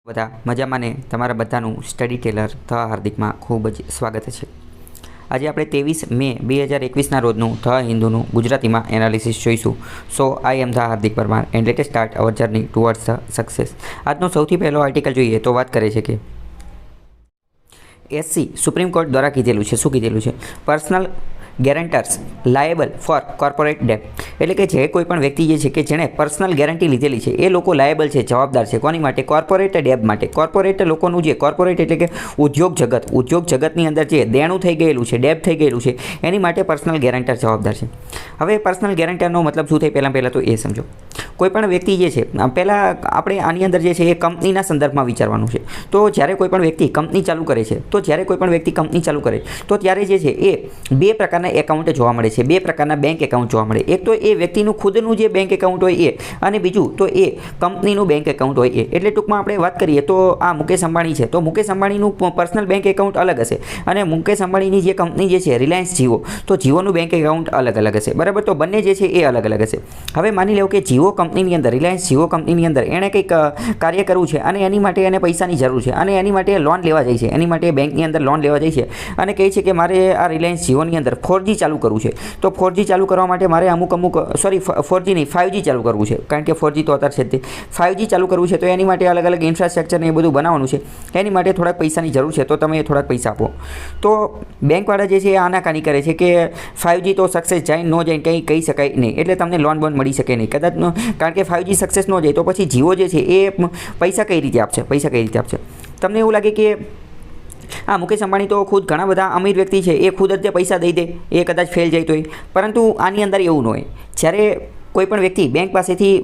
બધા મજામાં ને તમારા બધાનું સ્ટડી ટેલર ધ હાર્દિકમાં ખૂબ જ સ્વાગત છે। આજે આપણે 23 મે 2021ના રોજનું ધ હિન્દુનું ગુજરાતીમાં એનાલિસિસ જોઈશું। So I am the Hardik Parmar and let start our journey towards the success. આજનો સૌથી પહેલો આર્ટિકલ જોઈએ તો વાત કરે છે કે એસસી સુપ્રીમ કોર્ટ દ્વારા કીધેલું છે, શું કીધેલું છે? પર્સનલ ગેરંટર્સ લાયેબલ ફોર કોર્પોરેટ ડેટ, એટલે કે જે કોઈ પણ વ્યક્તિ જે છે કે જેણે પર્સનલ ગેરંટી લીધેલી છે એ લોકો લાયેબલ છે, જવાબદાર છે કોની માટે? કોર્પોરેટ ડેબ માટે। કોર્પોરેટ લોકોનું જે કોર્પોરેટ એટલે કે ઉદ્યોગ જગતની અંદર જે દેણું થઈ ગયેલું છે, ડેબ થઈ ગયેલું છે એની માટે પર્સનલ ગેરંટર જવાબદાર છે। હવે પર્સનલ ગેરંટરનો મતલબ શું થાય પહેલાં તો એ સમજો। કોઈ પણ વ્યક્તિ જે છે, પહેલાં આપણે આની અંદર જે છે એ કંપનીના સંદર્ભમાં વિચારવાનું છે। તો જ્યારે કોઈ પણ વ્યક્તિ કંપની ચાલુ કરે છે તો ત્યારે જે છે એ બે પ્રકારના એકાઉન્ટ જોવા મળે છે, બે પ્રકારના બેંક એકાઉન્ટ જોવા મળે। એક તો એ વ્યક્તિનું ખુદનું જે બેંક એકાઉન્ટ હોય એ, અને બીજું તો એ કંપનીનું બેંક એકાઉન્ટ હોય એ। એટલે ટૂંકમાં આપણે વાત કરીએ તો આ મુકેશ અંબાણી છે તો મુકેશ અંબાણીનું પર્સનલ બેંક એકાઉન્ટ અલગ હશે, અને મુકેશ અંબાણીની જે કંપની જે છે રિલાયન્સ જીઓ, તો જીઓનું બેંક એકાઉન્ટ અલગ હશે, બરાબર? તો બંને જે છે એ અલગ હશે। હવે માની લેવું કે જીઓ કંપનીની અંદર, રિલાયન્સ જીઓ કંપનીની અંદર એણે કંઈક કાર્ય કરવું છે અને એની માટે એને પૈસાની જરૂર છે અને એની માટે લોન લેવા જાય છે, એની માટે બેંકની અંદર લોન લેવા જાય છે અને કહે છે કે મારે આ રિલાયન્સ જીઓની અંદર 4G ચાલુ કરવું છે। તો 4G ચાલુ કરવા માટે મારે અમુક 4G નહીં 5G ચાલુ કરવું છે, કારણ કે 4G તો અત્યારે છે તે 5G ચાલુ કરવું છે। તો એની માટે અલગ અલગ ઇન્ફ્રાસ્ટ્રક્ચર ને એ બધું બનાવવાનું છે, એની માટે થોડાક પૈસાની જરૂર છે, તો તમે થોડાક પૈસા આપો। તો બેંકવાળા જે છે એ આનાકાની કરે છે કે 5G તો સક્સેસ જાય ન જાય કંઈ કહી શકાય નહીં, એટલે તમને લોન બોન મળી શકે નહીં કદાચ, કારણ કે 5G સક્સેસ ન જાય તો પછી જીઓ જે છે એ પૈસા કઈ રીતે આપશે? તમને એવું લાગે કે હા મુકેશ અંબાણી તો ખુદ ઘણા બધા અમીર વ્યક્તિ છે, એ ખુદ જ પૈસા દઈ દે, એ કદાચ ફેલ જાય તોય, પરંતુ આની અંદર એવું ન હોય। જ્યારે કોઈ પણ વ્યક્તિ બેંક પાસેથી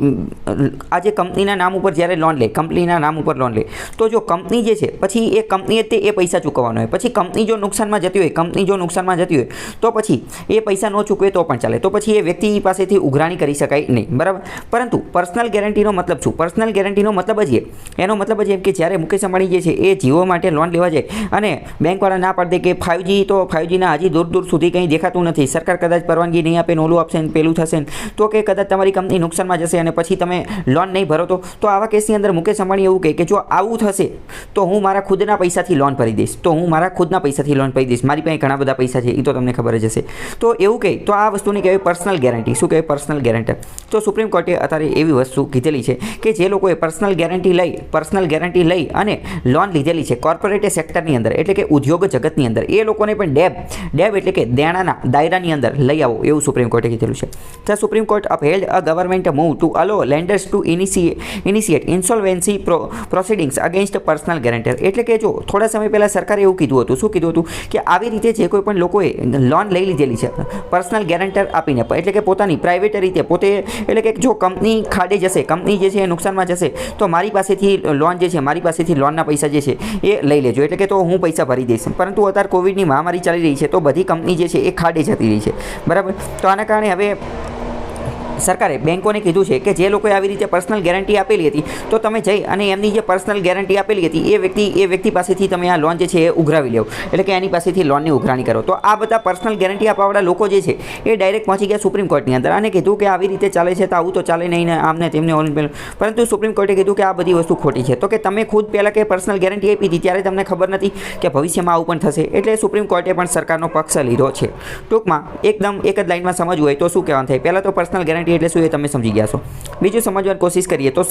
આજે કંપનીના નામ ઉપર જ્યારે લોન લે, કંપનીના નામ ઉપર લોન લે, તો જો કંપની જે છે પછી એ કંપનીએ તે એ પૈસા ચૂકવવાનો હોય। પછી કંપની જો નુકસાનમાં જતી હોય તો પછી એ પૈસા ન ચૂકવે તો પણ ચાલે, તો પછી એ વ્યક્તિ પાસેથી ઉઘરાણી કરી શકાય નહીં, બરાબર? પરંતુ પર્સનલ ગેરંટીનો મતલબ શું? પર્સનલ ગેરંટીનો મતલબ જ એનો મતલબ જ એમ કે જ્યારે મુકેશ અંબાણી જે છે એ જીઓ માટે લોન લેવા જાય અને બેંકવાળા ના પાડે કે 5Gના હજી દૂર સુધી કંઈ દેખાતું નથી, સરકાર કદાચ પરવાનગી નહીં આપે ને ઓલું આપશે ને પેલું થશે ને, તો કે કદાચ તમારી કંપની નુકસાનમાં જશે અને પછી તમે લોન નહીં ભરો તો આવા કેસની અંદર મુકેશ અંબાણી એવું કહે કે જો આવું થશે તો હું મારા ખુદના પૈસાથી લોન ભરી દઈશ, મારી પાસે ઘણા બધા પૈસા છે, એ તો તમને ખબર જ હશે। તો એવું કહે તો આ વસ્તુને કહેવાય પર્સનલ ગેરંટી। શું કહેવાય? Personal guarantor. તો સુપ્રીમ કોર્ટે અત્યારે એવી વસ્તુ કીધેલી છે કે જે લોકોએ પર્સનલ ગેરંટી લઈ અને લોન લીધેલી છે કોર્પોરેટ સેક્ટરની અંદર, એટલે કે ઉદ્યોગ જગતની અંદર, એ લોકોને પણ ડેબ એટલે કે દેણાના દાયરાની અંદર લઈ આવો, એવું સુપ્રીમ કોર્ટે કીધેલું છે। તો supreme court upheld a government move to allow lenders to initiate insolvency proceedings against personal guarantor। એટલે કે જો થોડા સમય પહેલા સરકારે એવું કીધું હતું, શું કીધું હતું કે આવી રીતે જે કોઈ પણ લોકોએ લોન લઈ લીધેલી છે પર્સનલ ગેરંટર આપીને, એટલે કે પોતાની પ્રાઇવેટ રીતે પોતે, એટલે કે જો કંપની ખાડે જશે, કંપની જે છે એ નુકસાનમાં જશે, તો મારી પાસેથી લોનના પૈસા જે છે એ લઈ લેજો, એટલે કે તો હું પૈસા ભરી દઈશ। પરંતુ અત્યારે કોવિડની મહામારી ચાલી રહી છે તો બધી કંપની જે છે એ ખાડે જતી રહી છે, બરાબર? તો આના કારણે હવે સરકારે બેંકોને કીધું છે કે જે લોકોએ આવી રીતે પર્સનલ ગેરંટી આપેલી હતી તો તમે જઈ અને એમની જે પર્સનલ ગેરંટી આપેલી હતી એ વ્યક્તિ પાસેથી તમે આ લોન જે છે એ ઉઘરાવી લેવો, એટલે કે એની પાસેથી લોનની ઉઘરાણી કરો। તો આ બધા પર્સનલ ગેરંટી આપવાવાળા લોકો જે છે એ ડાયરેક્ટ પહોંચી ગયા સુપ્રીમ કોર્ટની અંદર અને કીધું કે આવી રીતે ચાલે છે તો આવું તો ચાલે નહીં ને આમને તેમને, પરંતુ સુપ્રીમ કોર્ટે કીધું કે આ બધી વસ્તુ ખોટી છે। તો કે તમે ખુદ પહેલાં કે પર્સનલ ગેરંટી આપી હતી ત્યારે તમને ખબર નથી કે ભવિષ્યમાં આવું પણ થશે, એટલે સુપ્રીમ કોર્ટે પણ સરકારનો પક્ષ લીધો છે। ટૂંકમાં એકદમ એક જ લાઇનમાં સમજવું હોય તો શું કહેવાનું થાય? પહેલાં તો પર્સનલ ગેરંટી એટલે શું એ તમે સમજી ગયા છો। બીજું સમજવાની કોશિશ કરીએ તો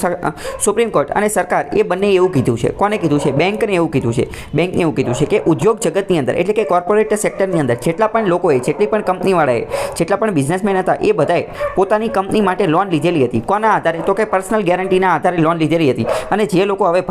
સુપ્રીમ કોર્ટ અને સરકાર એ બંને એવું કીધું છે, કોને કીધું છે? બેંકને એવું કીધું છે કે ઉદ્યોગ જગતની અંદર, એટલે કે કોર્પોરેટ સેક્ટરની અંદર જેટલા પણ લોકોએ, જેટલી પણ કંપનીવાળાએ, જેટલા પણ બિઝનેસમેન હતા એ બધાએ પોતાની કંપની માટે લોન લીધેલી હતી। કોના આધારે? તો કે પર્સનલ ગેરંટીના આધારે લોન લીધેલી હતી, અને જે લોકો હવે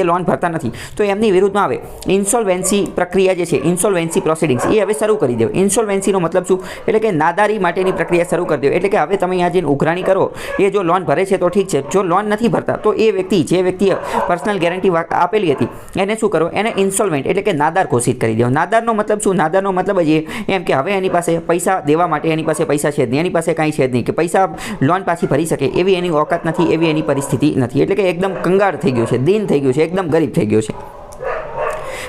લોન ભરતા નથી તો એમની વિરુદ્ધમાં હવે ઇન્સોલ્વન્સી પ્રક્રિયા જે છે, ઇન્સોલ્વન્સી પ્રોસિડિંગ્સ એ હવે શરૂ કરી દેવ। ઇન્સોલ્વન્સીનો મતલબ શું? એટલે કે નાદારી માટેની પ્રક્રિયા શરૂ કરી દેવ, એટલે કે હવે તમે અહીંયા જે ઉઘરાણી કરો એ જો લોન ભરે છે તો ઠીક છે, જો લોન નથી ભરતા તો એ જે વ્યક્તિએ પર્સનલ ગેરંટી આપેલી હતી એને શું કરો? એને ઇન્સોલ્વેન્ટ એટલે કે નાદાર ઘોષિત કરી દો। નાદારનો મતલબ શું? નાદારનો મતલબ જ એમ કે હવે એની પાસે પૈસા દેવા માટે એની પાસે પૈસા છે જ નહીં, એની પાસે કાંઈ છે જ નહીં, કે પૈસા લોન પાછી ભરી શકે એવી એની ઓકાત નથી, એવી એની પરિસ્થિતિ નથી, એટલે કે એકદમ કંગાળ થઈ ગયો છે, દીન થઈ ગયો છે, એકદમ ગરીબ થઈ ગયો છે।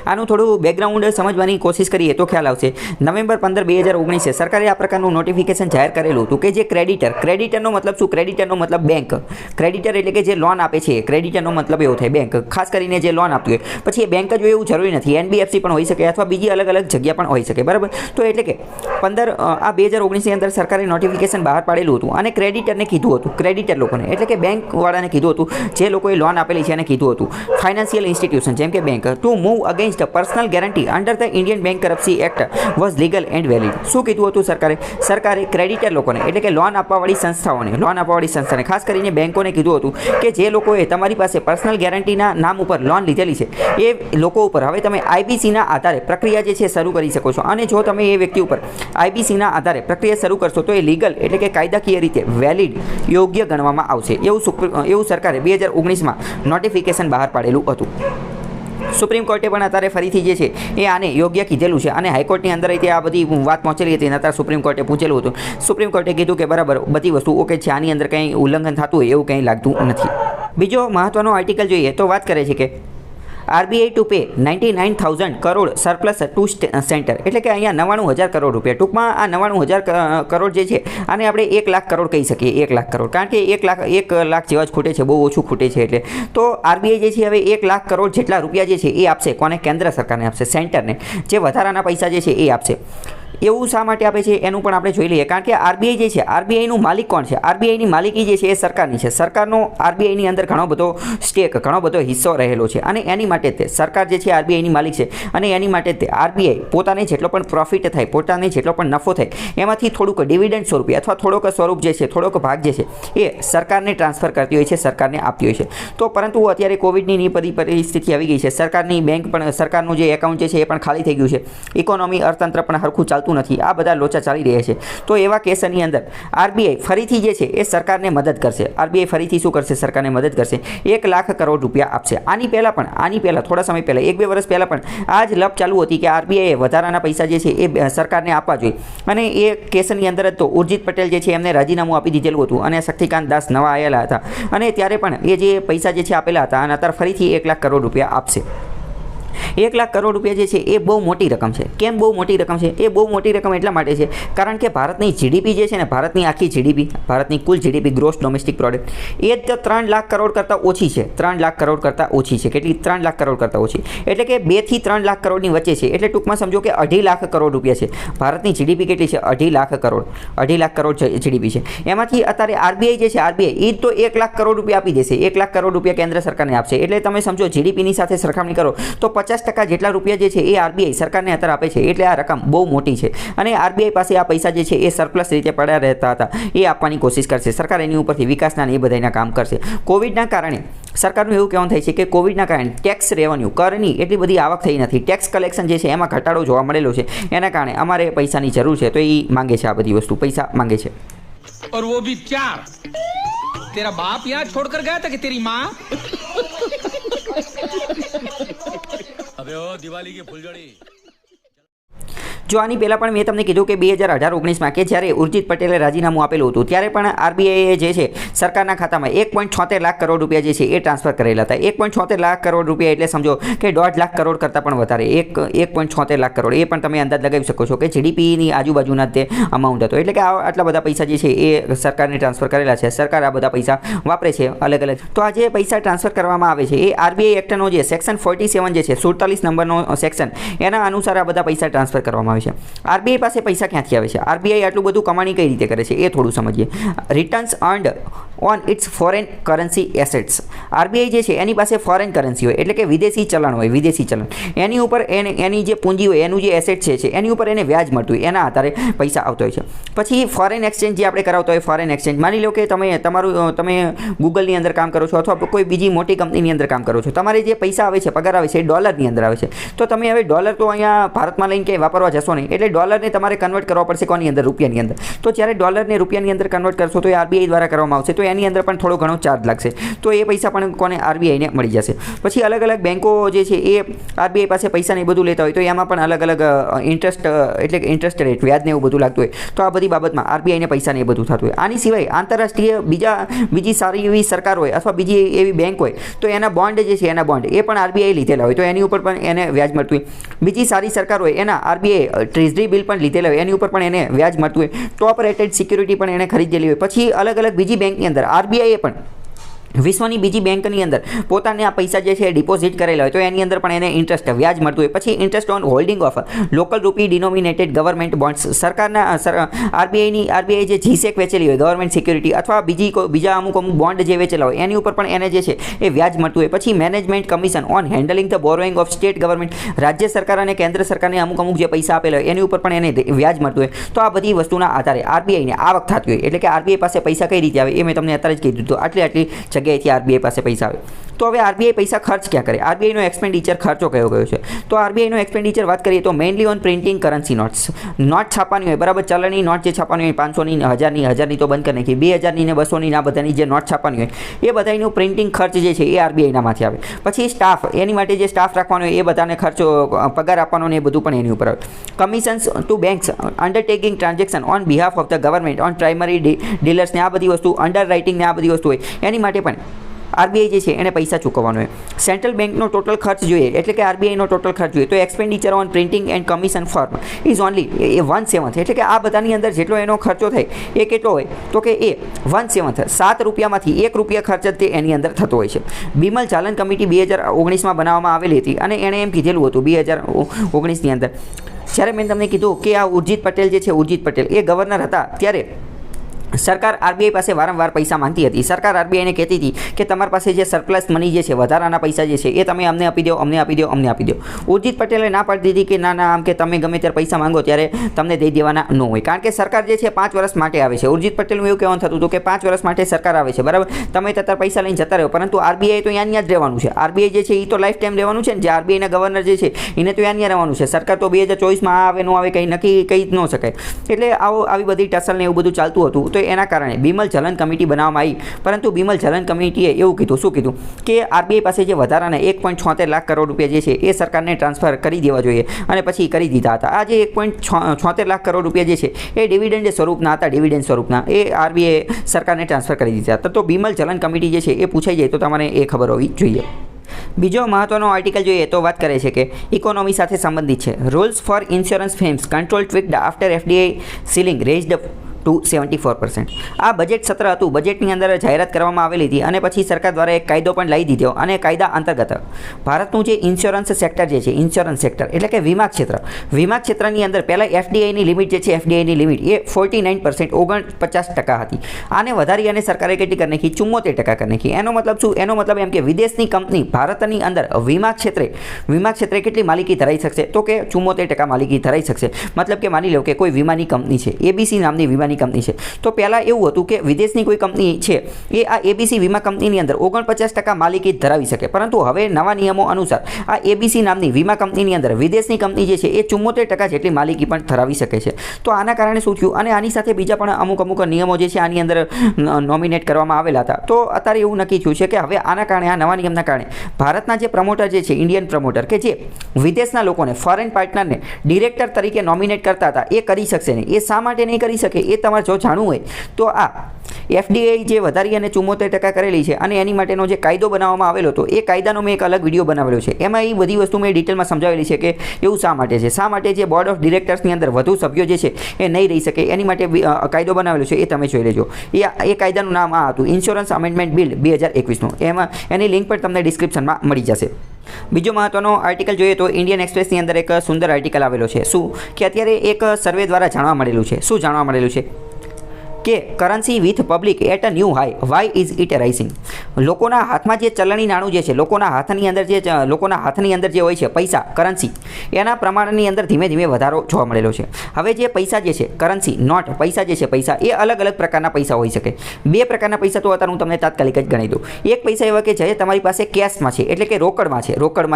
આનું થોડું બેકગ્રાઉન્ડ સમજવાની કોશિશ કરીએ તો ખ્યાલ આવશે. નવેમ્બર 15, 2019 સરકારે આ પ્રકારનું નોટિફિકેશન જાહેર કરેલું હતું કે જે ક્રેડિટરનો મતલબ શું? ક્રેડિટરનો મતલબ બેંક. ક્રેડિટર એટલે કે જે લોન આપે છે. ક્રેડિટરનો મતલબ એવો થાય બેંક, ખાસ કરીને જે લોન આપતું હોય. પછી એ બેંક જ હોય એવું જરૂરી નથી, NBFC પણ હોઈ શકે અથવા બીજી અલગ અલગ જગ્યા પણ હોઈ શકે, બરાબર. તો એટલે કે 2019ની અંદર સરકારે નોટિફિકેશન બહાર પાડેલું હતું અને ક્રેડિટરને કીધું હતું, ક્રેડિટર લોકોને એટલે કે બેંકવાળાને કીધું હતું, જે લોકોએ લોન આપેલી છે એને કીધું હતું, ફાઇનાન્શિયલ ઇન્સ્ટિટ્યુશન જેમ કે bank, to move against personal guarantee under the Indian bankruptcy act was legal and valid. શું કીધું હતું સરકારે ક્રેડિટર લોકોને એટલે કે લોન આપવાવાળી સંસ્થાને ખાસ કરીને બેંકોને કીધું હતું કે જે લોકોએ તમારી પાસે પર્સનલ ગેરંટીના નામ ઉપર લોન લીધેલી છે એ લોકો ઉપર હવે તમે IBCના આધારે પ્રક્રિયા જે છે શરૂ કરી શકો છો. અને જો તમે એ વ્યક્તિ ઉપર IBCના આધારે પ્રક્રિયા શરૂ કરશો તો એ લીગલ એટલે કે કાયદાકીય રીતે વેલિડ યોગ્ય ગણવામાં આવશે. એવું સરકારે 2019માં નોટિફિકેશન બહાર પાડેલું હતું. સુપ્રીમ કોર્ટે પણ અત્યારે ફરીથી જે છે એ આને યોગ્ય કીધેલું છે અને હાઈકોર્ટની અંદર આ બધી વાત પહોંચેલી હતી અને અત્યારે સુપ્રીમ કોર્ટે પૂછેલું હતું. સુપ્રીમ કોર્ટે કીધું કે બરાબર બધી વસ્તુ ઓકે છે, આની અંદર કંઈ ઉલ્લંઘન થતું હોય એવું કંઈ લાગતું નથી. બીજો મહત્વનો આર્ટિકલ જોઈએ તો વાત કરે છે કે RBI to pay 99,000 crore surplus two centre એટલે કે અહીંયા 99,000 કરોડ રૂપિયા. ટૂંકમાં આ 99,000 કરોડ જે છે આને આપણે 1 લાખ કરોડ કહી શકીએ. 1 લાખ કરોડ, કારણ કે 1 લાખ જેવા જ ખૂટે છે, બહુ ઓછું ખૂટે છે. એટલે તો RBI જે છે હવે 1 લાખ કરોડ જેટલા રૂપિયા જે છે એ આપશે. કોને? કેન્દ્ર સરકારને આપશે, સેન્ટરને. જે વધારાના પૈસા જે છે એ આપશે. એવું શા માટે આપે છે એનું પણ આપણે જોઈ લઈએ. કારણ કે RBI જે છે, RBIનું માલિક કોણ છે? RBIની માલિકી જે છે એ સરકારની છે. સરકારનો RBIની અંદર ઘણો બધો સ્ટેક, ઘણો બધો હિસ્સો રહેલો છે અને એની માટે તે સરકાર જે છે RBIની માલિક છે અને એની માટે તે RBI પોતાને જેટલો પણ પ્રોફિટ થાય, પોતાને જેટલો પણ નફો થાય એમાંથી થોડુંક ડિવિડન્ડ સ્વરૂપે અથવા થોડોક સ્વરૂપ જે છે, થોડોક ભાગ જે છે એ સરકારને ટ્રાન્સફર કરતી હોય છે, સરકારને આપતી હોય છે. તો પરંતુ અત્યારે કોવિડની બધી પરિસ્થિતિ આવી ગઈ છે. સરકારની બેંક પણ, સરકારનું જે એકાઉન્ટ જે છે એ પણ ખાલી થઈ ગયું છે. ઇકોનોમી, અર્થતંત્ર પણ હરખું ચાલતું નથી. આ બધા લોચા ચાલી રહ્યા છે. તો એવા કેસની અંદર RBI ફરીથી જે છે એ સરકારને મદદ કરશે. RBI ફરીથી શું કરશે? સરકારને મદદ કરશે. 1 લાખ કરોડ રૂપિયા આપશે. આની પહેલા થોડા સમય પહેલા, 1-2 વર્ષ પહેલા પણ આ જ લપ ચાલુ હતી કે RBI એ વધારાના પૈસા જે છે એ સરકારને આપવા જોઈએ અને એ કેસની અંદર જ તો ઉર્જિત પટેલ જે છે એમને રાજીનામું આપી દીધેલું હતું અને શક્તિકાંત દાસ નવા આવેલા હતા અને ત્યારે પણ એ જે પૈસા જે છે આપેલા હતા અને અત્યારે ફરીથી 1 લાખ કરોડ રૂપિયા આપશે. 1 લાખ કરોડ રૂપિયા જે છે એ બહુ મોટી રકમ છે. કેમ બહુ મોટી રકમ છે? એ બહુ મોટી રકમ એટલા માટે છે કારણ કે ભારતની GDP જે છે ને, ભારતની આખી GDP, ભારતની કુલ GDP ગ્રોસ ડોમેસ્ટિક પ્રોડક્ટ એ જ 3 લાખ કરોડ કરતાં ઓછી છે. 3 લાખ કરોડ કરતાં ઓછી છે. કેટલી? 3 લાખ કરોડ કરતાં ઓછી. એટલે કે 2 થી 3 લાખ કરોડની વચ્ચે છે. એટલે ટૂંકમાં સમજો કે 2.5 લાખ કરોડ રૂપિયા છે. ભારતની GDP કેટલી છે? 2.5 લાખ કરોડ. 2.5 લાખ કરોડ GDP છે. એમાંથી અત્યારે RBI જે છે, RBI એ તો 1 લાખ કરોડ રૂપિયા આપી દેશે. 1 લાખ કરોડ રૂપિયા કેન્દ્ર સરકારને આપશે. એટલે તમે સમજો GDPની સાથે સરખામણી કરો તો 50% જેટલા રૂપિયા જે છે એ RBI સરકારને અત્યારે આપે છે. એટલે આ રકમ બહુ મોટી છે અને RBI પાસે આ પૈસા જે છે એ સરપ્લસ રીતે પડ્યા રહેતા હતા એ આપવાની કોશિશ કરશે. સરકાર એની ઉપરથી વિકાસના એ બધાના કામ કરશે. કોવિડના કારણે સરકારનું એવું કહેવાનું થાય છે કે કોવિડના કારણે ટેક્સ રેવન્યુ, કરની એટલી બધી આવક થઈ નથી. ટેક્સ કલેક્શન જે છે એમાં ઘટાડો જોવા મળેલો છે. એના કારણે અમારે પૈસાની જરૂર છે. તો એ માંગે છે, આ બધી વસ્તુ પૈસા માંગે છે. और वो भी क्या? तेरा बाप यहाँ छोड़कर गया था कि तेरी माँ? अबे ओ दिवाली की फुलझड़ी. જો આની પહેલાં પણ મેં તમને કીધું કે 2018-19માં કે જ્યારે ઉર્જિત પટેલે રાજીનામું આપેલું હતું ત્યારે પણ RBI જે છે સરકારના ખાતામાં 1.76 લાખ કરોડ રૂપિયા જે છે એ ટ્રાન્સફર કરેલા હતા. 1.76 લાખ કરોડ રૂપિયા એટલે સમજો કે 1.5 લાખ કરોડ કરતાં પણ વધારે. 1.76 લાખ કરોડ એ પણ તમે અંદાજ લગાવી શકો છો કે GDPની આજુબાજુના તે અમાઉન્ટ હતો. એટલે કે આટલા બધા પૈસા જે છે એ સરકારને ટ્રાન્સફર કરેલા છે. સરકાર આ બધા પૈસા વાપરે છે અલગ અલગ. તો આ જે પૈસા ટ્રાન્સફર કરવામાં આવે છે એ RBI એક્ટનો જે સેક્શન 47 જે છે, 47 નંબરનો સેક્શન, એના અનુસાર આ બધા પૈસા ટ્રાન્સફર કરવામાં આવે છે. RBI પાસે પૈસા ક્યાંથી આવે છે? RBI આટલું બધું કમાણી કઈ રીતે કરે છે એ થોડું સમજીએ. Returns earned on it's foreign currency assets. RBI જે છે એની પાસે ફોરેન કરન્સી હોય એટલે કે વિદેશી ચલણ હોય, વિદેશી ચલણ. એની ઉપર એની જે પૂંજી હોય, એનું જે એસેટ છે એની ઉપર એને વ્યાજ મળતું હોય, એના આધારે પૈસા આવતો હોય છે. પછી ફોરેન એક્સચેન્જ જે આપણે કરાવતો હોય, ફોરેન એક્સચેન્જ, માની લો કે તમે ગૂગલની અંદર કામ કરો છો અથવા કોઈ બીજી મોટી કંપનીની અંદર કામ કરો છો. તમારે જે પૈસા આવે છે, પગાર આવે છે એ ડોલરની અંદર આવે છે. તો તમે હવે ડોલર તો અહીંયા ભારતમાં લઈને ક્યાંય વાપરવા જશો નહીં. એટલે ડોલરને તમારે કન્વર્ટ કરવા પડશે કોની અંદર? રૂપિયાની અંદર. તો જ્યારે ડોલરને રૂપિયાની અંદર કન્વર્ટ કરશો તો એ RBI દ્વારા કરવામાં આવશે. તો તો એની અંદર પણ થોડો ઘણો ચાર્જ લાગશે. તો એ પૈસા પણ કોને આરબીઆઈને મળી જશે. પછી અલગ અલગ બેન્કો જે છે એ આરબીઆઈ પાસે પૈસા ને એ બધું લેતા હોય તો એમાં પણ અલગ અલગ ઇન્ટરેસ્ટ એટલે કે ઇન્ટરેસ્ટ રેટ વ્યાજ ને એવું બધું લાગતું હોય. તો આ બધી બાબતમાં આરબીઆઈને પૈસા ને એ બધું થતું હોય. આની સિવાય આંતરરાષ્ટ્રીય બીજી સારી એવી સરકાર હોય અથવા બીજી એવી બેંક હોય તો એના બોન્ડ જે છે એના બોન્ડ એ પણ આરબીઆઈ લીધેલા હોય તો એની ઉપર પણ એને વ્યાજ મળતું હોય. બીજી સારી સરકાર હોય એના આરબીઆઈ ટ્રેઝરી બિલ પણ લીધેલા હોય એની ઉપર પણ એને વ્યાજ મળતું હોય. ટોપ રેટેડ સિક્યુરિટી પણ એને ખરીદેલી હોય. પછી અલગ અલગ બીજી બેંકની અંદર આરબીઆઈએ પણ વિશ્વની બીજી બેંકની અંદર પોતાને આ પૈસા જે છે ડિપોઝિટ કરેલા હોય તો એની અંદર પણ એને ઇન્ટરેસ્ટ વ્યાજ મળતું હોય. પછી interest on holding of local રૂપી ડિનોમિનેટેડ ગવર્મેન્ટ બોન્ડ્સ સરકારના આરબીઆઈ જે જીસેક વેચેલી હોય ગવર્મેન્ટ સિક્યુરિટી અથવા બીજા અમુક બોન્ડ જે વેચેલા હોય એની ઉપર પણ એને જે છે એ વ્યાજ મળતું હોય. પછી management commission on handling the borrowing of state government રાજ્ય સરકાર અને કેન્દ્ર સરકારને અમુક જે પૈસા આપેલા હોય એની ઉપર પણ એને વ્યાજ મળતું હોય. તો આ બધી વસ્તુના આધારે આરબીઆઈને આવક થતી હોય એટલે કે આરબીઆઈ પાસે પૈસા કઈ રીતે આવે એ મેં તમને અત્યારે જ કીધું તો આટલી જગ્યાએથી આરબીઆઈ પાસે પૈસા આવે. તો હવે આરબીઆઈ પૈસા ખર્ચ ક્યાં કરે? આરબીઆઈનો એક્સપેન્ડિચર ખર્ચો કયો છે? તો આરબીઆઈનો એક્સપેન્ડિચર વાત કરીએ તો mainly on printing currency notes. Note છાપવાની હોય બરાબર, ચલણી નોટ જે છાપવાની હોય 500ની 1000ની તો બંધ કરી નાખી, 2000ની ને 200ની આ બધાની જે નોટ છાપવાની હોય એ બધાનું પ્રિન્ટિંગ ખર્ચ જે છે એ આરબીઆઈનામાંથી આવે. પછી સ્ટાફ, એની માટે જે સ્ટાફ રાખવાનો હોય એ બધાને ખર્ચો પગાર આપવાનો ને એ બધું પણ એની ઉપર આવે. Commissions to banks undertaking transaction on behalf of the government on primary dealers ને આ બધી વસ્તુ અંડર રાઇટિંગ ને આ બધી વસ્તુ હોય એની માટે પણ આરબીઆઈ જે છે એને પૈસા ચૂકવવાનો હોય. સેન્ટ્રલ બેંકનો ટોટલ ખર્ચ જોઈએ એટલે કે આરબીઆઈનો ટોટલ ખર્ચ જોઈએ તો expenditure on printing and commission firm is only 1/7 એટલે કે આ બધાની અંદર જેટલો એનો ખર્ચો થાય એ કેટલો હોય તો કે એ 1/7 7 રૂપિયામાંથી 1 રૂપિયા ખર્ચ જ તે એની અંદર થતો હોય છે. બિમલ જાલન કમિટી 2019માં બનાવવામાં આવેલી હતી અને એણે એમ કીધેલું હતું 2019ની અંદર જ્યારે મેં તમને કીધું કે આ ઉર્જિત પટેલ જે છે ઉર્જિત પટેલ એ ગવર્નર હતા ત્યારે સરકાર આરબીઆઈ પાસે વારંવાર પૈસા માંગતી હતી. સરકાર આરબીઆઈને કહેતી હતી કે તમારી પાસે જે સરપ્લસ મની જે છે વધારાના પૈસા જે છે એ તમે અમને આપી દો અમને આપી દો અમને આપી દો. ઉર્જિત પટેલે ના પાડી દીધી કે ના આમ કે તમે ગમે ત્યારે પૈસા માંગો ત્યારે તમને દઈ દેવાના ન હોય કારણ કે સરકાર જે છે 5 વર્ષ માટે આવે છે. ઉર્જિત પટેલનું એવું કહેવાનું થતું હતું કે 5 વર્ષ માટે સરકાર આવે છે બરાબર, તમે ત્યારે પૈસા લઈને જતા રહો પરંતુ આરબીઆઈ તો અહીંયા જ રહેવાનું છે. આરબીઆઈ જે છે એ તો લાઈફ ટાઈમ રહેવાનું છે ને, જે આરબીઆઈના ગવર્નર જે છે એને તો અહીંયા રહેવાનું છે. સરકાર તો 2024માં આવે ન આવે કંઈ નક્કી કહી જ ન શકાય. એટલે આવી બધી ટસલ ને એવું બધું ચાલતું હતું તો એના કારણે બિમલ જાલન કમિટી બનાવવામાં આવી. પરંતુ બિમલ જાલન કમિટીએ એવું કીધું, શું કીધું કે આરબીઆઈ પાસે જે વધારાના 1.76 લાખ કરોડ રૂપિયા જે છે એ સરકારને ટ્રાન્સફર કરી દેવા જોઈએ અને પછી કરી દીધા હતા. આ જે 1.76 લાખ કરોડ રૂપિયા જે છે એ ડિવિડન્ડ સ્વરૂપના હતા, ડિવિડન્ડ સ્વરૂપના એ આરબીઆઈ સરકારને ટ્રાન્સફર કરી દીધા હતા. તો બિમલ જાલન કમિટી જે છે એ પૂછાઈ જાય તો તમારે એ ખબર હોવી જોઈએ. બીજો મહત્વનો આર્ટિકલ જોઈએ તો વાત કરે છે કે ઇકોનોમી સાથે સંબંધિત છે. Rules for insurance firms control tweaked after FDI ceiling raised to 74%. આ બજેટ સત્ર હતું. બજેટની અંદર જાહેરાત કરવામાં આવેલી હતી અને પછી સરકાર દ્વારા એક કાયદો પણ લાવી દીધો અને કાયદા અંતર્ગત ભારતનું જે ઇન્સ્યોરન્સ સેક્ટર જે છે ઇન્સ્યોરન્સ સેક્ટર એટલે કે વીમા ક્ષેત્રની અંદર પહેલાં એફડીઆઈની લિમિટ જે છે એફડીઆઈની લિમિટ એ 49% 49% હતી. આને વધારી અને સરકારે કેટલી કરી નાખી 74% કરી નાખી. એનો મતલબ શું? એનો મતલબ એમ કે વિદેશની કંપની ભારતની અંદર વીમા ક્ષેત્રે કેટલી માલિકી ધરાવી શકશે તો કે 74% માલિકી ધરાવી શકશે. મતલબ કે માની લો કે કોઈ વીમાની કંપની છે, એબીસી નામની વીમાની કંપની છે. તો પહેલાં એવું હતું કે વિદેશની કોઈ કંપની છે એ આ એબીસી વીમા કંપનીની અંદર 49% માલિકી ધરાવી શકે, પરંતુ હવે નવા નિયમો અનુસાર આ એબીસી નામની વીમા કંપનીની અંદર વિદેશની કંપની જે છે એ 74% જેટલી માલિકી પણ ધરાવી શકે છે. તો આના કારણે શું થયું અને આની સાથે બીજા પણ અમુક નિયમો જે છે આની અંદર નોમિનેટ કરવામાં આવેલા હતા. તો અત્યારે એવું નક્કી થયું છે કે હવે આના કારણે આ નવા નિયમના કારણે ભારતના જે પ્રમોટર જે છે ઇન્ડિયન પ્રમોટર કે જે વિદેશના લોકોને ફોરેન પાર્ટનરને ડિરેક્ટર તરીકે નોમિનેટ કરતા હતા એ કરી શકશે નહીં. એ શા માટે નહીં કરી શકે એ તમારે જો જાણવું હોય તો આ એફડીઆઈ જે વધારી અને 74% કરેલી છે અને એની માટેનો જે કાયદો બનાવવામાં આવેલો હતો એ કાયદાનો મેં એક અલગ વિડીયો બનાવેલો છે. એમાં એ બધી વસ્તુ મેં ડિટેલમાં સમજાવેલી છે કે એવું શા માટે છે, શા માટે જે બોર્ડ ઓફ ડિરેક્ટર્સની અંદર વધુ સભ્યો જે છે એ નહીં રહી શકે એની માટે કાયદો બનાવેલો છે એ તમે જોઈ લેજો. એ કાયદાનું નામ આ હતું ઇન્સ્યોરન્સ અમેન્ડમેન્ટ બિલ 2021નું. એમાં એની લિંક પણ તમને ડિસ્ક્રિપ્શનમાં મળી જશે. બીજો મહત્વનો આર્ટિકલ જોઈએ તો ઇન્ડિયન એક્સપ્રેસની અંદર એક સુંદર આર્ટિકલ આવેલો છે. શું કે અત્યારે એક સર્વે દ્વારા જાણવા મળેલું છે. શું જાણવા મળેલું છે કે currency with public at a new high, why is it rising. લોકોના હાથમાં જે ચલણી નાણું જે છે લોકોના હાથની અંદર જે હોય છે પૈસા કરન્સી એના પ્રમાણની અંદર ધીમે ધીમે વધારો જોવા મળેલો છે. હવે જે પૈસા જે છે કરન્સી નોટ પૈસા જે છે પૈસા એ અલગ અલગ પ્રકારના પૈસા હોઈ શકે. બે પ્રકારના પૈસા તો અત્યારે હું તમને તાત્કાલિક જ ગણી દઉં. એક પૈસા એવા કે જે તમારી પાસે કેશમાં છે એટલે કે રોકડમાં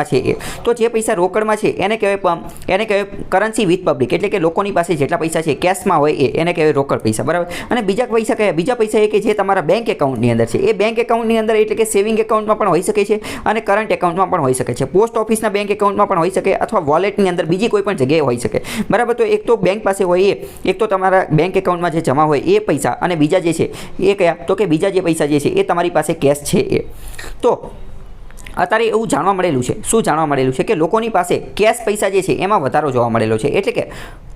છે એ તો જે પૈસા રોકડમાં છે એને કહેવાય કરન્સી વિથ પબ્લિક એટલે કે લોકોની પાસે જેટલા પૈસા છે કેશમાં હોય એને કહેવાય રોકડ પૈસા બરાબર. અને બીજા પૈસા કયા? બીજા પૈસા એ કે જે તમારા બેંક એકાઉન્ટની અંદર છે. એ બેંક એકાઉન્ટની અંદર એટલે કે સેવિંગ એકાઉન્ટમાં પણ હોઈ શકે છે અને કરંટ એકાઉન્ટમાં પણ હોઈ શકે છે. પોસ્ટ ઓફિસના બેંક એકાઉન્ટમાં પણ હોઈ શકે અથવા વોલેટની અંદર બીજી કોઈ પણ જગ્યાએ હોઈ શકે. બરાબર. તો એક તો બેંક પાસે હોય એક તો તમારા બેંક એકાઉન્ટમાં જે જમા હોય એ પૈસા, અને બીજા જે છે એ કયા? તો કે બીજા જે પૈસા જે છે એ તમારી પાસે કેશ છે એ. તો અત્યારે એવું જાણવા મળેલું છે. શું જાણવા મળેલું છે? કે લોકોની પાસે કેશ પૈસા જે છે એમાં વધારો જોવા મળેલો છે. એટલે કે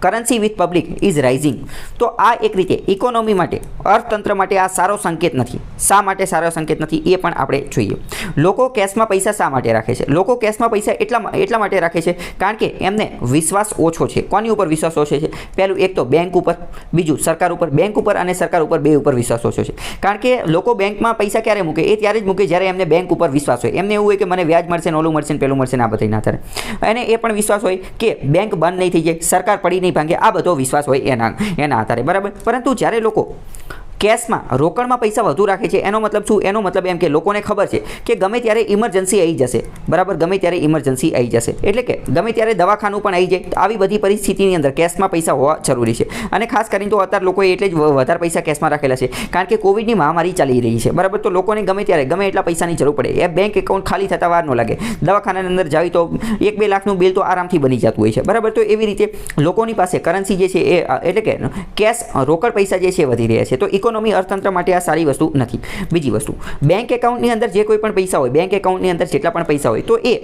currency with public is rising. તો આ એક રીતે ઇકોનોમી માટે, અર્થતંત્ર માટે આ સારો સંકેત નથી. શા માટે સારો સંકેત નથી એ પણ આપણે જોઈએ. લોકો કેશમાં પૈસા શા માટે રાખે છે? લોકો કેશમાં પૈસા એટલા માટે રાખે છે કારણ કે એમને વિશ્વાસ ઓછો છે. કોની ઉપર વિશ્વાસ ઓછો છે? પહેલું એક તો બેંક ઉપર, બીજું સરકાર ઉપર. બેંક ઉપર અને સરકાર ઉપર બે ઉપર વિશ્વાસ ઓછો છે. કારણ કે લોકો બેંકમાં પૈસા ક્યારે મૂકે? એ ત્યારે જ મૂકે જ્યારે એમને બેંક ઉપર વિશ્વાસ હોય. એમને એવું હોય કે મને વ્યાજ મળશે ને ઓલું મળશે ને પેલું મળશે ને આ બધું ના થાય. અને એ પણ વિશ્વાસ હોય કે બેંક બંધ નહીં થઈ જાય, સરકાર પડી નહીં ભાંગે. આ બધો વિશ્વાસ હોય એના આધારે. બરાબર. પરંતુ જ્યારે લોકો કેશમાં, રોકડમાં પૈસા વધુ રાખે છે એનો મતલબ શું? એનો મતલબ એમ કે લોકોને ખબર છે કે ગમે ત્યારે ઇમરજન્સી આવી જશે. બરાબર. ગમે ત્યારે ઇમરજન્સી આવી જશે એટલે કે ગમે ત્યારે દવાખાનું પણ આવી જાય. આવી બધી પરિસ્થિતિની અંદર કેશમાં પૈસા હોવા જરૂરી છે. અને ખાસ કરીને તો અત્યારે લોકોએ એટલે જ વધારે પૈસા કેશમાં રાખેલા છે કારણ કે કોવિડની મહામારી ચાલી રહી છે. બરાબર. તો લોકોને ગમે ત્યારે ગમે એટલા પૈસાની જરૂર પડે. એ બેંક એકાઉન્ટ ખાલી થતાં વાર ન લાગે. દવાખાનાની અંદર જાવી તો 1-2 લાખનું બિલ તો આરામથી બની જતું હોય છે. બરાબર. તો એવી રીતે લોકોની પાસે કરન્સી જે છે એ એટલે કે કેશ, રોકડ પૈસા જે છે વધી રહ્યા છે. તો ઇકોનોમી, અર્થતંત્ર માટે આ સારી વસ્તુ નથી. બીજી વસ્તુ, બેંક એકાઉન્ટની અંદર જે કોઈ પણ પૈસા હોય, બેંક એકાઉન્ટની અંદર જેટલા પણ પૈસા હોય તો એ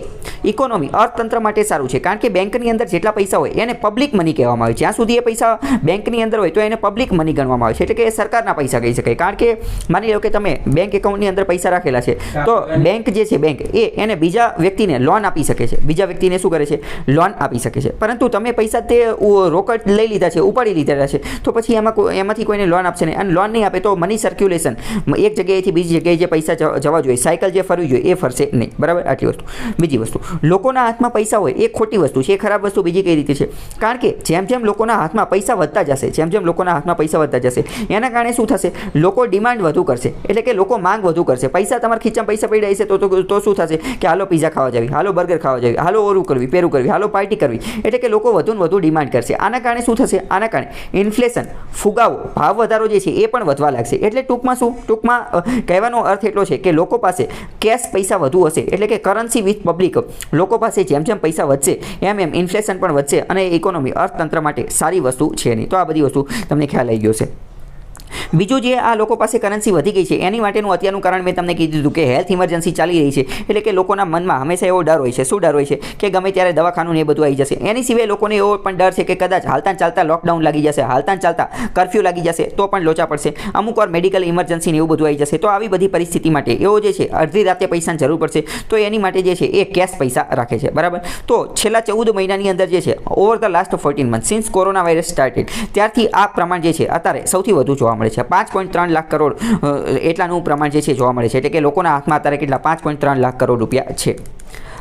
ઇકોનોમી, અર્થતંત્ર માટે સારું છે. કારણ કે બેંકની અંદર જેટલા પૈસા હોય એને પબ્લિક મની કહેવામાં આવે છે. જ્યાં સુધી એ પૈસા બેંકની અંદર હોય તો એને પબ્લિક મની ગણવામાં આવે છે. એટલે કે એ સરકારના પૈસા કહી શકાય. કારણ કે માની લો કે તમે બેંક એકાઉન્ટની અંદર પૈસા રાખેલા છે તો બેંક જે છે, બેંક એને બીજા વ્યક્તિને લોન આપી શકે છે. બીજા વ્યક્તિને શું કરે છે? લોન આપી શકે છે. પરંતુ તમે પૈસા તે રોકડ લઈ લીધા છે, ઉપાડી લીધેલા છે, તો પછી એમાંથી કોઈને લોન આપશે નહીં. અને લોન નહીં આપે તો મની સર્ક્યુલેશન, એક જગ્યાએથી બીજી જગ્યાએ જે પૈસા જવા જોઈએ, સાયકલ જે ફરવી જોઈએ એ ફરશે નહીં. બરાબર. આટલી વસ્તુ. બીજી વસ્તુ, લોકોના હાથમાં પૈસા હોય એ ખોટી વસ્તુ છે. એ ખરાબ વસ્તુ બીજી કઈ રીતે છે? કારણ કે જેમ જેમ લોકોના હાથમાં પૈસા વધતા જશે, એના કારણે શું થશે? લોકો ડિમાન્ડ વધુ કરશે. એટલે કે લોકો માંગ વધુ કરશે. પૈસા તમારા ખીચામાં પૈસા પડ્યા હશે તો શું થશે? કે હાલો પિઝા ખાવા જાવી, હાલો બર્ગર ખાવા જાવી, હાલો ઓરું કરવી, પેરું કરવી, હાલો પાર્ટી કરવી. એટલે કે લોકો વધુ ને વધુ ડિમાન્ડ કરશે. આના કારણે શું થશે? આના કારણે ઇન્ફ્લેશન, ફુગાવો, ભાવ વધારો જે છે એ પણ વધવા લાગશે. એટલે ટૂંકમાં શું? ટૂંકમાં કહેવાનો અર્થ એટલો છે કે લોકો પાસે કેશ પૈસા વધુ હશે. એટલે કે કરન્સી વિથ પબ્લિક. લોકો પાસે જેમ જેમ પૈસા વધશે એમ એમ ઇન્ફ્લેશન પણ વધશે અને ઇકોનોમી, અર્થતંત્ર માટે સારી વસ્તુ છે નહીં. તો આ બધી વસ્તુ તમને ખ્યાલ આવી ગયો છે. બીજું જે આ લોકો પાસે કરન્સી વધી ગઈ છે એની માટેનું અત્યારનું કારણ મેં તમને કીધું હતું કે હેલ્થ ઇમરજન્સી ચાલી રહી છે. એટલે કે લોકોના મનમાં હંમેશા એવો ડર હોય છે. શું ડર હોય છે? કે ગમે ત્યારે દવાખાનું ને એ બધું આવી જશે. એની સિવાય લોકોને એવો પણ ડર છે કે કદાચ હાલતા ચાલતા લોકડાઉન લાગી જશે, હાલતા ચાલતા કર્ફ્યુ લાગી જશે તો પણ લોચા પડશે. અમુક વાર મેડિકલ ઇમરજન્સી ને એવું બધું આવી જશે. તો આવી બધી પરિસ્થિતિ માટે એવો જે છે અડધી રાતે પૈસાની જરૂર પડશે તો એની માટે જે છે એ કેશ પૈસા રાખે છે. બરાબર. તો છેલ્લા 14 મહિનાની અંદર જે છે, over the last 14 month since corona virus started, ત્યારથી આ પ્રમાણ જે છે અત્યારે સૌથી વધુ જોવા મળે છે. 5.3 લાખ કરોડ એટલાનું પ્રમાણ જે છે જોવા મળે છે. એટલે કે લોકોના હાથમાં અત્યારે કેટલા? 5.3 લાખ કરોડ રૂપિયા છે.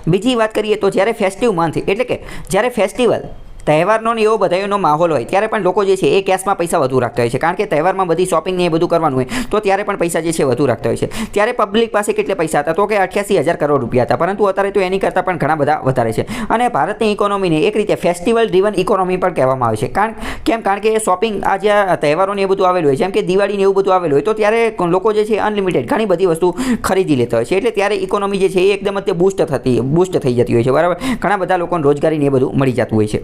બીજી વાત કરીએ તો જ્યારે ફેસ્ટિવ મંથ, એટલે કે જ્યારે ફેસ્ટિવલ, તહેવારનો ને એવો બધાનો માહોલ હોય ત્યારે પણ લોકો જે છે એ કેશમાં પૈસા વધુ રાખતા હોય છે. કારણ કે તહેવારમાં બધી શોપિંગ ને એ બધું કરવાનું હોય તો ત્યારે પણ પૈસા જે છે વધુ રાખતા હોય છે. ત્યારે પબ્લિક પાસે કેટલા પૈસા હતા? તો કે 88,000 કરોડ રૂપિયા હતા. પરંતુ અત્યારે તો એની કરતાં પણ ઘણા બધા વધારે છે. અને ભારતની ઇકોનોમીને એક રીતે ફેસ્ટિવલ ડ્રીવન ઇકોનોમી પણ કહેવામાં આવે છે. કારણ કે શોપિંગ આ જે તહેવારોને એ બધું આવેલું હોય, જેમ કે દિવાળીને એવું બધું આવેલું હોય તો ત્યારે લોકો જે છે અનલિમિટેડ ઘણી બધી વસ્તુ ખરીદી લેતા હોય છે. એટલે ત્યારે ઇકોનોમી જે છે એ એકદમ જ બૂસ્ટ થઈ જતી હોય છે. બરાબર. ઘણા બધા લોકોને રોજગારી ને એ બધું મળી જતું હોય છે.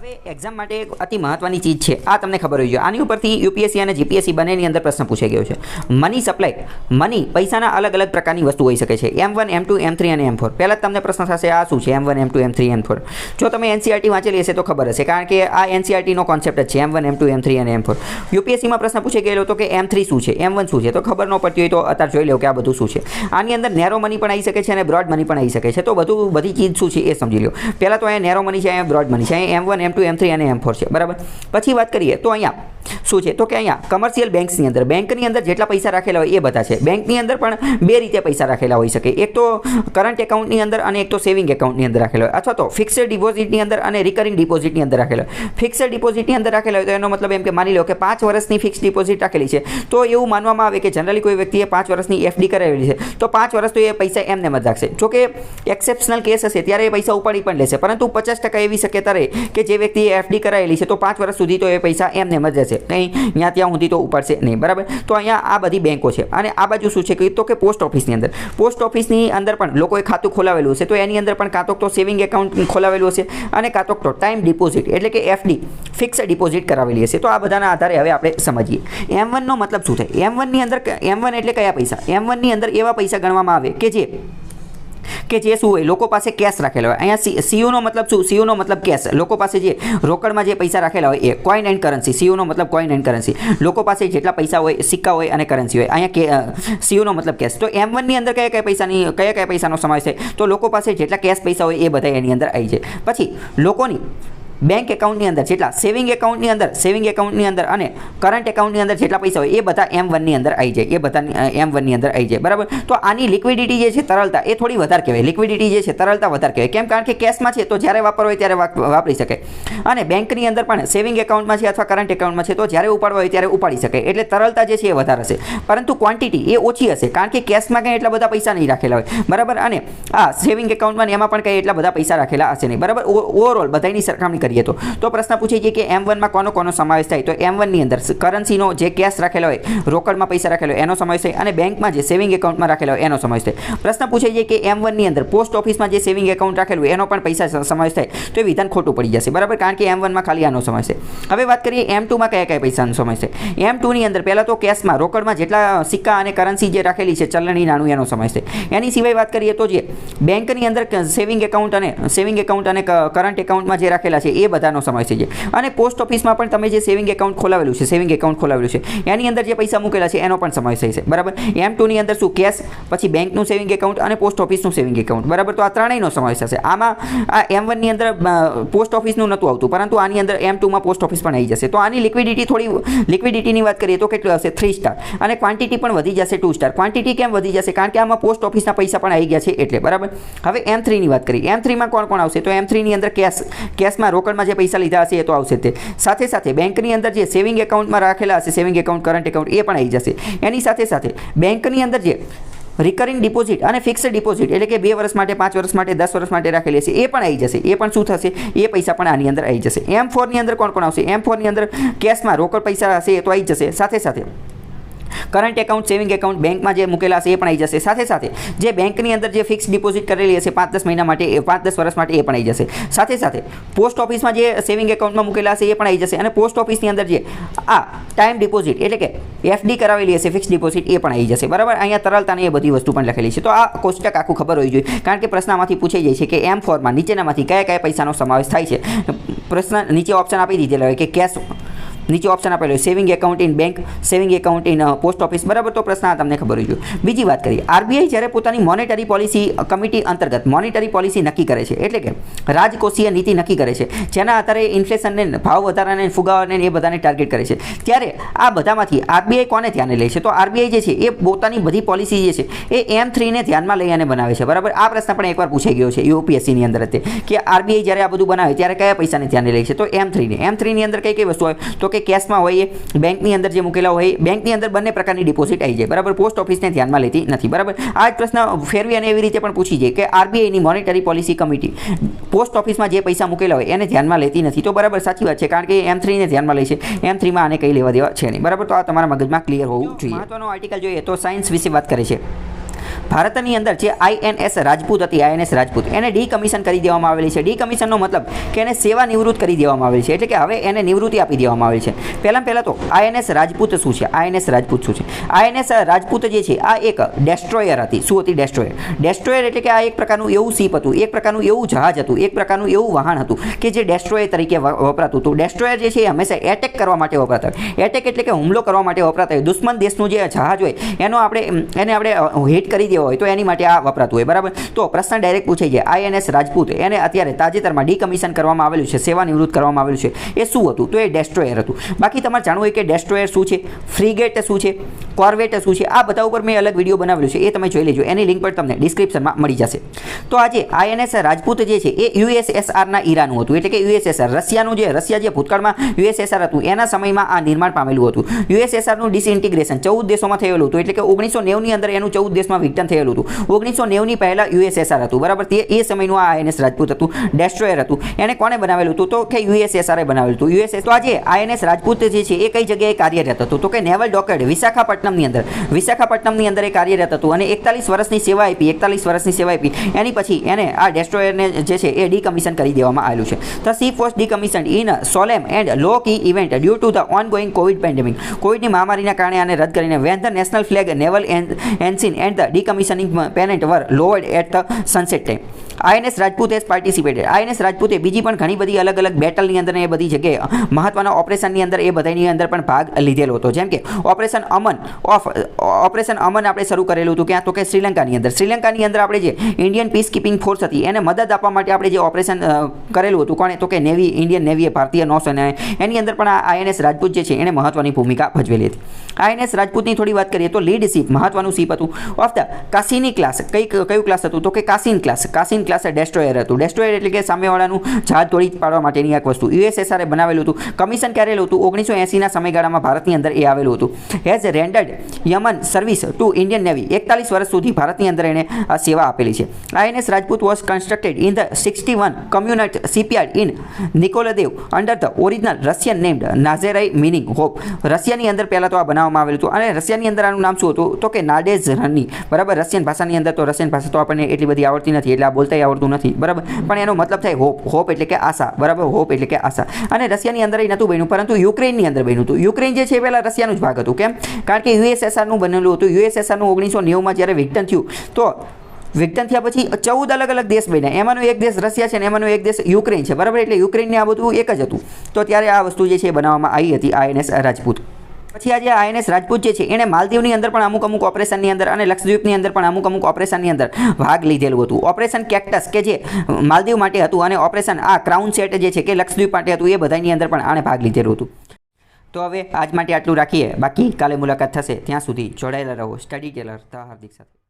હવે એક્ઝામ માટે એક અતિ મહત્વની ચીજ છે, આ તમને ખબર હોવી જોઈએ. આની ઉપરથી યુપીએસસી અને જીપીએસસી બંનેની અંદર પ્રશ્ન પૂછાઈ ગયો છે. મની સપ્લાય, મની પૈસાના અલગ અલગ પ્રકારની વસ્તુ હોઈ શકે છે. M1, M2, M3 અને M4. પહેલાં તમને પ્રશ્ન થશે આ શું છે M1, M2, M3, M4? જો તમે એનસીઆરટી વાંચેલી હશે તો ખબર હશે, કારણ કે આ એનસીઆરટીનો કોન્સેપ્ટ જ છે M1, M2, M3 અને M4. યુપીએસસીમાં પ્રશ્ન પૂછાઈ ગયેલો હતો કે M3 શું છે, M1 શું છે? તો ખબર ન પડતી હોય તો અત્યારે જોઈ લો કે આ બધું શું છે. આની અંદર નેરો મની પણ આવી શકે છે અને બ્રોડ મની પણ આવી શકે છે. તો બધી ચીજ શું છે એ સમજી લો. પહેલાં તો અહીંયા નેરો મની છે, અહીંયા બ્રોડ મની છે, અહીંયા M1, M2, M3 અને M4 છે. બરાબર. પછી વાત કરીએ તો અહીંયા શું છે? તો કે અહીંયા કમર્શિયલ બેંક્સની અંદર, બેંકની અંદર જેટલા પૈસા રાખેલા હોય એ બધા છે. બેંકની અંદર પણ બે રીતે પૈસા રાખેલા હોઈ શકે. એક તો કરંટ એકાઉન્ટની અંદર અને એક તો સેવિંગ એકાઉન્ટની અંદર રાખેલા હોય, અથવા તો ફિક્સ્ડ ડિપોઝિટની અંદર અને રિકરિંગ ડિપોઝિટની અંદર રાખેલા હોય. ફિક્સ્ડ ડિપોઝિટની અંદર રાખેલા હોય તો એનો મતલબ એમ કે માની લો કે 5 વર્ષની ફિક્સ ડિપોઝિટ રાખેલી છે તો એવું માનવામાં આવે કે જનરલી કોઈ વ્યક્તિએ 5 વર્ષની એફડી કરાવેલી છે તો 5 વર્ષ તો એ પૈસા એમને જ રાખશે. જો કે એક્સેપ્શનલ કેસ હશે ત્યારે એ પૈસા ઉપાડી પણ લેશે, પરંતુ 50% એવી શક્યતા રહે કે જે વ્યક્તિએ એફડી કરાયેલી છે તો 5 વર્ષ સુધી તો એ પૈસા એમને જ રહેશે, કંઈ ત્યાં ત્યાં સુધી તો ઉપાડશે નહીં, બરાબર. તો અહીંયા આ બધી બેંકો છે અને આ બાજુ શું છે તો કે પોસ્ટ ઓફિસની અંદર પણ લોકોએ ખાતું ખોલાવેલું હશે તો એની અંદર પણ કાં તો સેવિંગ એકાઉન્ટ ખોલાવેલું હશે અને કાં તો ટાઈમ ડિપોઝિટ એટલે કે એફડી ફિક્સ ડિપોઝિટ કરાવેલી હશે. તો આ બધાના આધારે હવે આપણે સમજીએ M1 નો મતલબ શું થાય. M1 એટલે કયા પૈસા? M1 ની અંદર એવા પૈસા ગણવામાં આવે કે જે શું હોય, લોકો પાસે કેશ રાખેલા હોય. અહીંયા સીયુનો મતલબ શું? સીયુનો મતલબ કેશ, લોકો પાસે જે રોકડમાં જે પૈસા રાખેલા હોય એ કોઈન એન્ડ કરન્સી. સીયુનો મતલબ કોઈન એન્ડ કરન્સી, લોકો પાસે જેટલા પૈસા હોય, સિક્કા હોય અને કરન્સી હોય. અહીંયા સીયુનો મતલબ કેશ. તો M1 ની અંદર કયા પૈસાનો સમાવેશ થાય? તો લોકો પાસે જેટલા કેશ પૈસા હોય એ બધા એની અંદર આવી જાય. પછી લોકોની બેંક એકાઉન્ટની અંદર જેટલા સેવિંગ એકાઉન્ટની અંદર અને કરંટ એકાઉન્ટની અંદર જેટલા પૈસા હોય એ બધા M1 ની અંદર આવી જાય, બરાબર. તો આની લિક્વિડિટી જે છે, તરલતા, એ થોડી વધારે કહેવાય. લિક્વિડિટી જે છે, તરલતા વધારે કહેવાય. કેમ? કારણ કે કેશમાં છે તો જ્યારે વાપરવો હોય ત્યારે વાપરી શકે અને બેંકની અંદર પણ સેવિંગ એકાઉન્ટમાં છે અથવા કરંટ એકાઉન્ટમાં છે તો જ્યારે ઉપાડવા હોય ત્યારે ઉપાડી શકે. એટલે તરલતા જે છે એ વધારે હશે, પરંતુ ક્વોન્ટિટી એ ઓછી હશે કારણ કે કેશમાં કંઈ એટલા બધા પૈસા નહીં રાખેલા હોય, બરાબર. અને આ સેવિંગ એકાઉન્ટમાં એમાં પણ કંઈ એટલા બધા પૈસા રાખેલા હશે નહીં, બરાબર. ઓવરઓલ બધાની સરખામણી કરીએ તો પ્રશ્ન પૂછે છે કે M1 માં કોનો સમાવેશ થાય? તો M1 ની અંદર કરન્સીનો જે કેશ રાખેલો હોય, રોકડમાં પૈસા રાખેલો હોય એનો સમાવેશ થાય અને બેંકમાં જે સેવિંગ એકાઉન્ટમાં રાખેલો હોય એનો સમાવેશ થાય. પ્રશ્ન પૂછે છે કે M1 ની અંદર પોસ્ટ ઓફિસમાં જે સેવિંગ એકાઉન્ટ રાખેલું એનો પણ પૈસા સમાવેશ થાય તો એ વિધાન ખોટું પડી જશે, બરાબર. કારણ કે M1 માં ખાલી આનો સમાવેશ છે. હવે વાત કરીએ M2 માં કયા પૈસાનો સમાવેશ થાય. M2 ની અંદર પહેલા તો કેશમાં, રોકડમાં જેટલા સિક્કા અને કરન્સી જે રાખેલી છે, ચલણી નાણું, એનો સમાવેશ થાય. એની સિવાય વાત કરીએ તો જે બેંકની અંદર સેવિંગ એકાઉન્ટ અને કરંટ એકાઉન્ટમાં જે રાખેલા છે એ બધાનો સમાવેશ થઈ જાય. અને પોસ્ટ ઓફિસમાં પણ તમે જે સેવિંગ એકાઉન્ટ ખોલાવેલું છે એની અંદર જે પૈસા મૂકેલા છે એનો પણ સમાવેશ થઈ છે, બરાબર. M2 ની અંદર શું? કેશ, પછી બેંકનું સેવિંગ એકાઉન્ટ અને પોસ્ટ ઓફિસનું સેવિંગ એકાઉન્ટ, બરાબર. તો આ ત્રણેયનો સમાવેશ થશે. આમાં આ M1 ની અંદર પોસ્ટ ઓફિસનું નહોતું આવતું, પરંતુ આની અંદર M2 માં પોસ્ટ ઓફિસ પણ આવી જશે. તો આની લિક્વિડિટીની વાત કરીએ તો કેટલું હશે? 3 સ્ટાર. અને ક્વોન્ટિટી પણ વધી જશે 2 સ્ટાર. ક્વોન્ટિટી કેમ વધી જશે? કારણ કે આમાં પોસ્ટ ઓફિસના પૈસા પણ આવી ગયા છે એટલે, બરાબર. હવે M3 ની વાત કરીએ. M3 માં કોણ આવશે? તો M3 ની અંદર કેશમાં, રોકડમાં જે પૈસા લીધા હશે એ તો આવશે તે. સાથે બેંકની અંદર જે સેવિંગ એકાઉન્ટમાં રાખેલા હશે, સેવિંગ એકાઉન્ટ, કરંટ એકાઉન્ટ, એ પણ આવી જશે. એની સાથે બેંકની અંદર જે રિકરિંગ ડિપોઝિટ અને ફિક્સ્ડ ડિપોઝિટ એટલે કે 2 વર્ષ માટે, 5 વર્ષ માટે, 10 વર્ષ માટે રાખેલી હશે એ પણ આવી જશે. એ પણ શું થશે? એ પૈસા પણ આની અંદર આવી જશે. M4 ની અંદર કોણ આવશે? M4 ની અંદર કેશમાં રોકડ પૈસા હશે એ તો આવી જશે. સાથે કરંટ એકાઉન્ટ, સેવિંગ એકાઉન્ટ, બેંકમાં જે મૂકેલા હશે એ પણ આવી જશે. સાથે જે બેંકની અંદર જે ફિક્સ ડિપોઝિટ કરેલી હશે 5-10 મહિના માટે, 5-10 વર્ષ માટે, એ પણ આવી જશે. સાથે પોસ્ટ ઓફિસમાં જે સેવિંગ એકાઉન્ટમાં મૂકેલા હશે એ પણ આવી જશે. અને પોસ્ટ ઓફિસની અંદર જે આ ટાઈમ ડિપોઝિટ એટલે કે એફડી કરાવેલી હશે, ફિક્સ ડિપોઝિટ, એ પણ આવી જશે, બરાબર. અહીંયા તરલતાની એ બધી વસ્તુ પણ લખેલી છે. તો આ કોષ્ટક આખું ખબર હોવી જોઈએ કારણ કે પ્રશ્નમાંથી પૂછાઈ જાય છે કે M4 માં નીચેનામાંથી કયા પૈસાનો સમાવેશ થાય છે. પ્રશ્ન નીચે ઓપ્શન આપી દીધેલા હોય કે કેશ, નીચે ઓપ્શન આપેલો હોય saving account in bank, saving account in post office, બરાબર. તો પ્રશ્ન આ તમને ખબર હોવી જોઈએ. બીજી વાત કરીએ, RBI જ્યારે પોતાની મોનેટરી પોલિસી કમિટી અંતર્ગત મોનેટરી પોલિસી નક્કી કરે છે એટલે કે રાજકોષીય નીતિ નક્કી કરે છે જેના આધારે ઇન્ફ્લેશનને, ભાવ વધારાને, ફુગાવાને એ બધાને ટાર્ગેટ કરે છે, ત્યારે આ બધામાંથી RBI કોને ધ્યાને લે છે? તો RBI જે છે એ પોતાની બધી પોલિસી જે છે એ M3 ને ધ્યાનમાં લઈ અને બનાવે છે, બરાબર. આ પ્રશ્ન પણ એકવાર પૂછાઈ ગયો છે UPSC ની અંદર કે RBI જ્યારે આ બધું બનાવે ત્યારે કયા પૈસાને ધ્યાને લે છે? તો M3 ની અંદર કઈ વસ્તુ હોય તો કે કેશમાં હોય, બેંકની અંદર જે મૂકેલા હોય, બેંકની અંદર બંને પ્રકારની ડિપોઝિટ આવી જાય, બરાબર. પોસ્ટ ઓફિસને ધ્યાનમાં લેતી નથી, બરાબર. આ જ પ્રશ્ન ફેરવી અને એવી રીતે પણ પૂછી જાય કે RBIની મોનેટરી પોલિસી કમિટી પોસ્ટ ઓફિસમાં જે પૈસા મૂકેલા હોય એને ધ્યાનમાં લેતી નથી. તો બરાબર, સાચી વાત છે કારણ કે M3 ને ધ્યાનમાં લે છે. M3 માં આને કંઈ લેવા દેવા છે નહીં, બરાબર. તો આ તમારા મગજમાં ક્લિયર હોવું જોઈએ. મહત્વનો આર્ટિકલ જોઈએ તો સાયન્સ વિશે વાત કરે છે. ભારતની અંદર જે INS રાજપૂત હતી, INS રાજપૂત, એને ડીકમિશન કરી દેવામાં આવેલી છે. ડીકમિશનનો મતલબ કે એને સેવા નિવૃત્ત કરી દેવામાં આવેલી છે, એટલે કે હવે એને નિવૃત્તિ આપી દેવામાં આવેલી છે. પહેલાં તો INS રાજપૂત શું છે? INS રાજપૂત શું છે? INS રાજપૂત જે છે આ એક ડેસ્ટ્રોયર હતી. શું હતી? ડેસ્ટ્રોયર એટલે કે આ એક પ્રકારનું એવું શિપ હતું, એક પ્રકારનું એવું જહાજ હતું, એક પ્રકારનું એવું વાહન હતું કે જે ડેસ્ટ્રોયર તરીકે વપરાતું હતું. ડેસ્ટ્રોયર જે છે એ હંમેશા એટેક કરવા માટે વપરાતા હોય. એટેક એટલે કે હુમલો કરવા માટે વપરાતા હોય. દુશ્મન દેશનું જે જહાજ હોય એને આપણે હિટ કરી દેવો હોય તો એની માટે આ વપરાતું હોય, બરાબર. તો પ્રશ્ન ડાયરેક્ટ પૂછાઈ જાય, INS રાજપૂત એને અત્યારે તાજેતરમાં ડીકમિશન કરવામાં આવેલું છે, સેવા નિવૃત્ત કરવામાં આવેલું છે, એ શું હતું? તો એ ડેસ્ટ્રોયર હતું. બાકી તમારે જાણવું હોય કે ડેસ્ટ્રોયર શું છે, ફ્રીગેટ શું છે, કોર્વેટ શું છે, આ બધા ઉપર મેં અલગ વિડીયો બનાવેલું છે, એ તમે જોઈ લેજો. એની લિંક પણ તમને ડિસ્ક્રિપ્શનમાં મળી જશે. તો આજે INS રાજપૂત જે છે એ USSRના ઈરાનું હતું, એટલે કે USSR રશિયા જે ભૂતકાળમાં USSR હતું એના સમયમાં આ નિર્માણ પામેલું હતું. USSRનું ડિસઇન્ટિગ્રેશન 14 દેશોમાં થયેલું હતું, એટલે કે 1990ની અંદર એનું 14 દેશમાં વિઘટન થયેલું હતું. 1990ની પહેલાં USSR હતું, બરાબર. તે એ સમયનું આ INS રાજપૂત હતું, ડેસ્ટ્રોયર હતું. એને કોણે બનાવેલું હતું? તો કે USSR બનાવેલું હતું. USS. તો આજે INS રાજપૂત જે છે એ કઈ જગ્યાએ કાર્યરત હતું? તો કે નેવલ ડોકેડ વિશાખાપટ્ટનમની અંદર એ કાર્યરત હતું અને 41 વર્ષની સેવા આપી. એની પછી એને આ ડેસ્ટ્રોયરને જે છે એ ડીકમિશન કરી દેવામાં આવેલું છે. The ship was decommissioned in solemn and low key event due to the ongoing covid pandemic. કોવિડની મહામારીના કારણે આને રદ કરીને when the national flag naval ensign and the decommissioning pennant were lowered at the sunset time. INS Rajput has participated. INS રાજપૂતે બીજી પણ ઘણી બધી અલગ અલગ બેટલની અંદર એ બધી જગ્યાએ મહત્વના ઓપરેશનની અંદર એ બધાની અંદર પણ ભાગ લીધેલો હતો. જેમ કે ઓપરેશન અમન આપણે શરૂ કરેલું હતું. ક્યાં? તો કે શ્રીલંકાની અંદર આપણે જે ઇન્ડિયન પીસ કીપિંગ ફોર્સ હતી એને મદદ આપવા માટે આપણે જે ઓપરેશન કરેલું હતું. કોણે? તો કે ઇન્ડિયન નેવીએ, ભારતીય નૌસેનાએ. એની અંદર પણ આ INS રાજપૂત જે છે એને મહત્વની ભૂમિકા ભજવેલી હતી. INS રાજપૂતની થોડી વાત કરીએ તો લીડ શિપ, મહત્વનું શિપ હતું ઓફ ધ કાસિની ક્લાસ. કયું ક્લાસ હતું? તો કે કાસિન ક્લાસ ડેસ્ટ્રોયર હતું. ડેસ્ટ્રોયર એટલે કે સામેવાળાનું જહાજ તોડી પાડવા માટેની એક વસ્તુ. USSR બનાવેલું હતું. કમિશન ક્યારે હતું? 1980ના સમયગાળામાં ભારતની અંદર એ આવેલું હતું. Has rendered yeoman service to Indian navy. 41 વર્ષ સુધી ભારતની અંદર એણે સેવા આપેલી છે. INS Rajput was constructed in the 61 Communard shipyard in Nikolaev under the original Russian named નાઝેરાઈ મિનિંગ હોપ. રશિયાની અંદર પહેલાં તો આ બનાવવામાં આવેલું હતું અને રશિયાની અંદર આનું નામ શું હતું? તો કે નાડેઝ રની. બરાબર. રશિયન ભાષાની અંદર તો રશિયન ભાષા તો આપણને એટલી બધી આવડતી નથી, એટલે આ બોલતાય આવડતું નથી, બરાબર. પણ એનો મતલબ થાય હોપ એટલે કે આશા, બરાબર. હોપ એટલે કે આશા. અને રશિયાની અંદર નહોતું બન્યું, પરંતુ યુક્રેનની અંદર બન્યું હતું. યુક્રેન જે છે એ પહેલાં રશિયાનું જ ભાગ હતું. કેમ? કારણ કે USSRનું બનેલું હતું. USSRનું 1990માં જ્યારે વિઘટન થયું તો વિઘટન થયા પછી 14 અલગ દેશ બન્યા. એમાંનો એક દેશ રશિયા છે અને એમાંનો એક દેશ યુક્રેન છે, બરાબર. એટલે યુક્રેનને આ બધું એક જ હતું. તો ત્યારે આ વસ્તુ જે છે એ બનાવવામાં આવી હતી INS રાજપૂત. પછી આજે INS રાજપૂત જે છે એણે માલદીવની અંદર પણ અમુક ઓપરેશનની અંદર અને લક્ષદ્વીપની અંદર પણ અમુક ઓપરેશનની અંદર ભાગ લીધેલું હતું. ઓપરેશન કેક્ટસ કે જે માલદીવ માટે હતું અને ઓપરેશન આ ક્રાઉન સેટ જે છે કે લક્ષદ્વીપ માટે હતું, એ બધાની અંદર પણ આણે ભાગ લીધેલું હતું. તો હવે આજ માટે આટલું રાખીએ. બાકી કાલે મુલાકાત થશે. ત્યાં સુધી જોડાયેલા રહો સ્ટડી ટેલર ધ હાર્દિક સાથે.